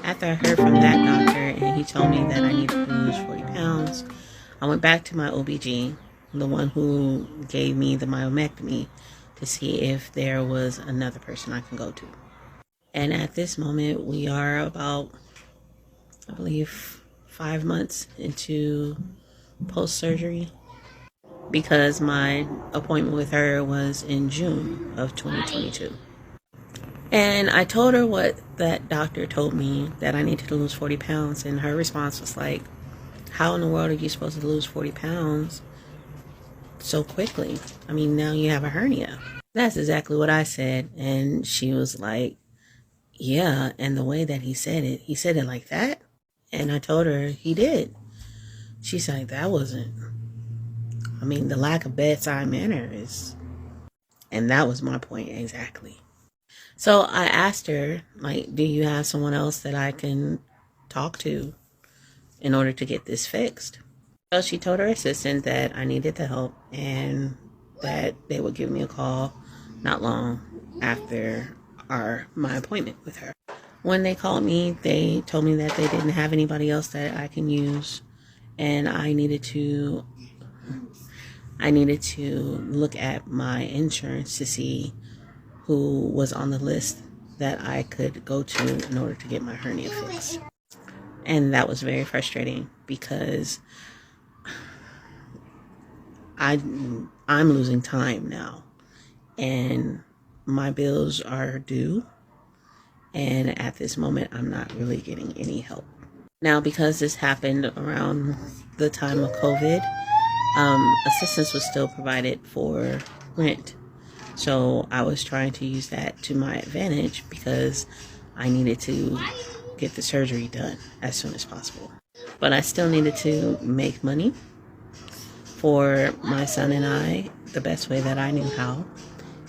After I heard from that doctor and he told me that I needed to lose 40 pounds, I went back to my OBG, the one who gave me the myomectomy, to see if there was another person I can go to. And at this moment, we are about, I believe, 5 months into post-surgery, because my appointment with her was in June of 2022. And I told her what that doctor told me, that I needed to lose 40 pounds. And her response was like, how in the world are you supposed to lose 40 pounds so quickly? I mean, now you have a hernia. That's exactly what I said. And she was like, yeah. And the way that he said it like that. And I told her he did. She's like, that wasn't, I mean, the lack of bedside manner is, and that was my point exactly. So I asked her, like, do you have someone else that I can talk to in order to get this fixed? So she told her assistant that I needed the help and that they would give me a call not long after my appointment with her. When they called me, they told me that they didn't have anybody else that I can use, and I needed to look at my insurance to see who was on the list that I could go to in order to get my hernia fixed. And that was very frustrating because I'm losing time now, and my bills are due, and at this moment I'm not really getting any help. Now, because this happened around the time of COVID, assistance was still provided for rent. So I was trying to use that to my advantage because I needed to get the surgery done as soon as possible. But I still needed to make money for my son and I the best way that I knew how.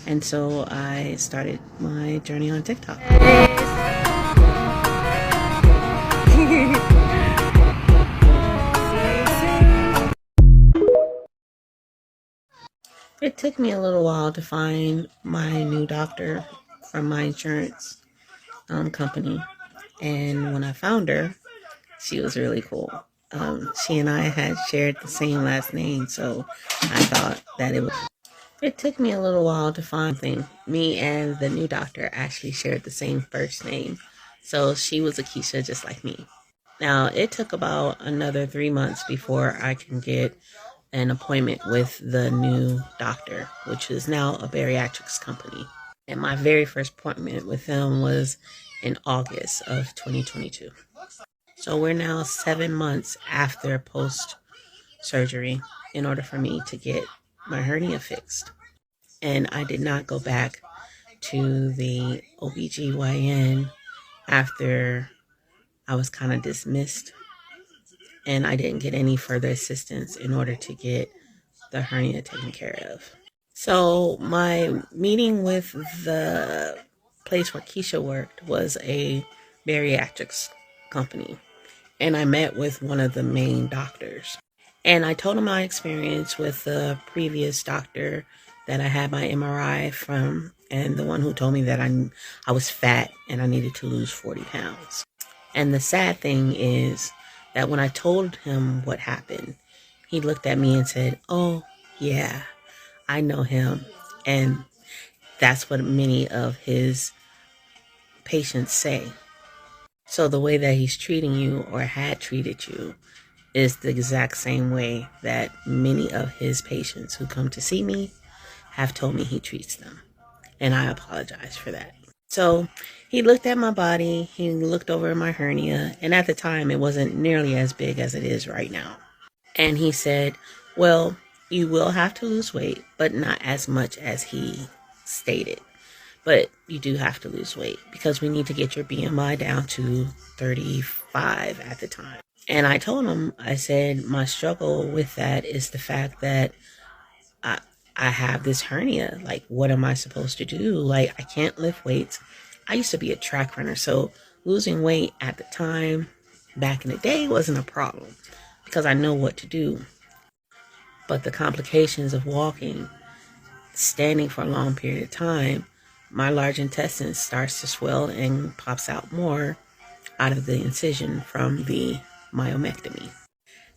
And so I started my journey on TikTok. It took me a little while to find my new doctor from my insurance company. And when I found her, she was really cool. She and I had shared the same last name, so I thought that it took me a little while to find things. Me and the new doctor actually shared the same first name, so she was a Keisha just like me. Now, it took about another 3 months before I can get an appointment with the new doctor, which is now a bariatrics company. And my very first appointment with them was in August of 2022. So we're now 7 months after post-surgery in order for me to get my hernia fixed. And I did not go back to the OBGYN after I was kind of dismissed, and I didn't get any further assistance in order to get the hernia taken care of. So my meeting with the place where Keisha worked was a bariatrics company, and I met with one of the main doctors. And I told him my experience with the previous doctor that I had my MRI from, and the one who told me that I was fat and I needed to lose 40 pounds. And the sad thing is that when I told him what happened, he looked at me and said, oh, yeah, I know him. And that's what many of his patients say. So the way that he's treating you or had treated you is the exact same way that many of his patients who come to see me have told me he treats them. And I apologize for that. So he looked at my body, he looked over my hernia, and at the time it wasn't nearly as big as it is right now. And he said, well, you will have to lose weight, but not as much as he stated. But you do have to lose weight because we need to get your BMI down to 35 at the time. And I told him, I said, my struggle with that is the fact that I have this hernia. Like, what am I supposed to do? Like, I can't lift weights. I used to be a track runner, so losing weight at the time, back in the day, wasn't a problem because I know what to do. But the complications of walking, standing for a long period of time, my large intestine starts to swell and pops out more out of the incision from the myomectomy.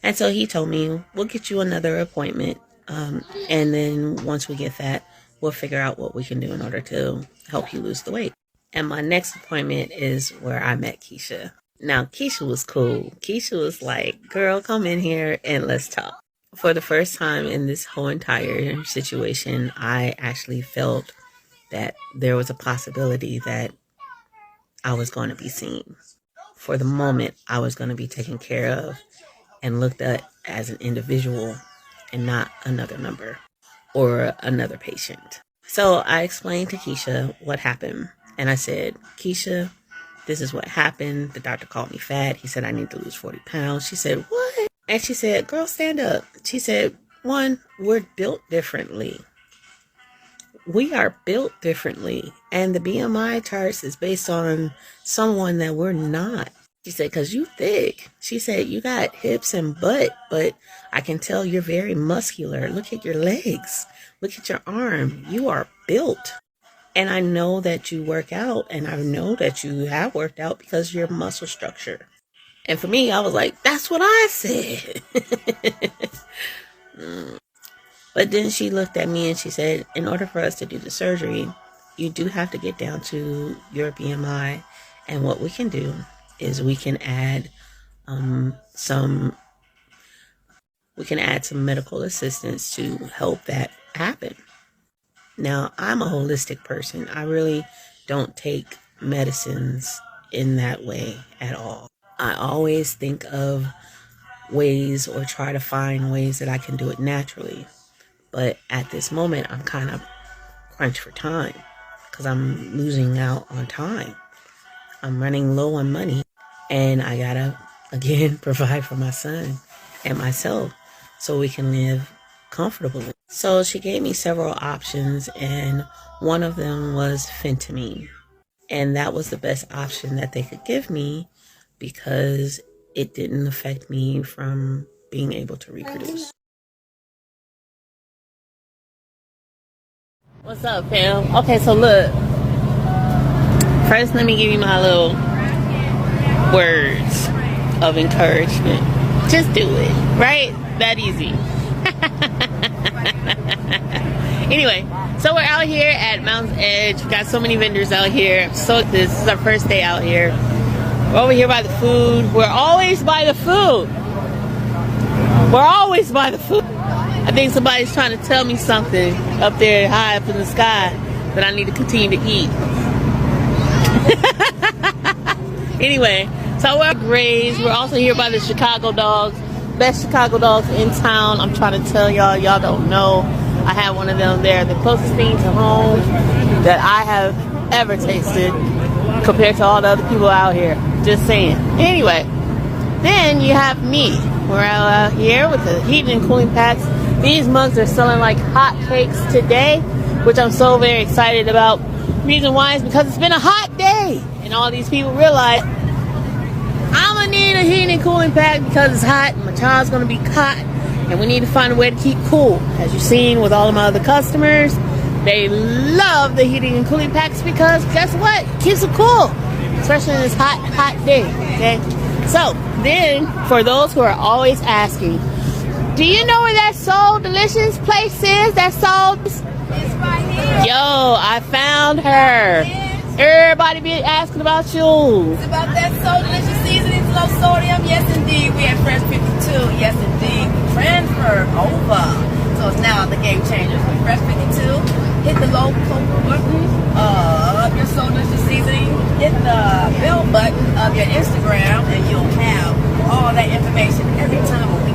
And so he told me, we'll get you another appointment. And then once we get that, we'll figure out what we can do in order to help you lose the weight. And my next appointment is where I met Keisha. Now, Keisha was cool. Keisha was like, girl, come in here and let's talk. For the first time in this whole entire situation, I actually felt that there was a possibility that I was going to be seen. For the moment, I was going to be taken care of and looked at as an individual and not another number or another patient. So I explained to Keisha what happened. And I said, Keisha, this is what happened. The doctor called me fat. He said I need to lose 40 pounds. She said, what? And she said, girl, stand up. She said, one, we're built differently. We are built differently. And the BMI charts is based on someone that we're not. She said, because you thick. She said, you got hips and butt, but I can tell you're very muscular. Look at your legs. Look at your arm. You are built. And I know that you work out, and I know that you have worked out because of your muscle structure. And for me, I was like, that's what I said. But then she looked at me and she said, in order for us to do the surgery, you do have to get down to your BMI. And what we can do is we can add some medical assistance to help that happen. Now, I'm a holistic person. I really don't take medicines in that way at all. I always think of ways or try to find ways that I can do it naturally. But at this moment, I'm kind of crunched for time because I'm losing out on time. I'm running low on money, and I gotta, again, provide for my son and myself so we can live comfortably. So she gave me several options, and one of them was phentermine. And that was the best option that they could give me because it didn't affect me from being able to reproduce. What's up, fam? Okay, so look. First, let me give you my little words of encouragement. Just do it, right? That easy. Anyway, so we're out here at Mountain's Edge. We got so many vendors out here. So this is our first day out here. We're over here by the food. We're always by the food. We're always by the food. I think somebody's trying to tell me something up there high up in the sky that I need to continue to eat. Anyway, so we're Grays. We're also here by the Chicago dogs. Best Chicago dogs in town. I'm trying to tell y'all, y'all don't know. I had one of them there. The closest thing to home that I have ever tasted compared to all the other people out here. Just saying. Anyway, then you have me. We're out here with the heating and cooling packs. These mugs are selling like hotcakes today, which I'm so very excited about. Reason why is because it's been a hot day, and all these people realize I'm gonna need a heating and cooling pack because it's hot and my child's gonna be hot, and we need to find a way to keep cool. As you've seen with all of my other customers, they love the heating and cooling packs because guess what? It keeps them cool, especially in this hot day. Okay, so then for those who are always asking, do you know where that Soul Delicious place is? That Soul? It's right here. Yo, I found her. Everybody be asking about you. It's about that Soul Delicious seasoning, low sodium. Yes, indeed. We at Fresh 52. Yes, indeed. Transferred over. So it's now the game changers with Fresh 52. Hit the low button of your Soul Delicious seasoning. Hit the bell button of your Instagram, and you'll have all that information every time a week.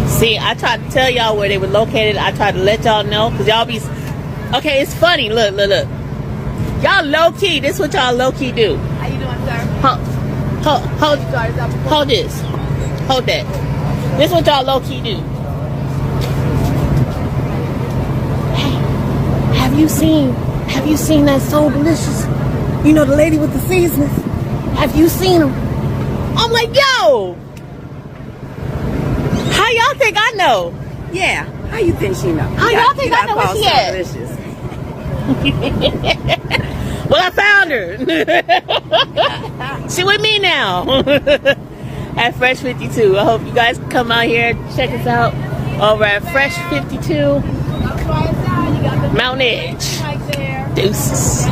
See, I tried to tell y'all where they were located. I tried to let y'all know because y'all be... Okay, it's funny. Look. Y'all low-key. This is what y'all low-key do. How you doing, sir? Hold this. Hold that. This is what y'all low-key do. Hey, have you seen that Soul Delicious? You know, the lady with the seasonings? Have you seen them? I'm like, yo! How y'all think I know? Yeah. How you think she know? How y'all think I know where she at? Delicious. Well, I found her. She with me now. At Fresh 52. I hope you guys come out here, check us out over at Fresh 52 Mountain Edge. Deuces.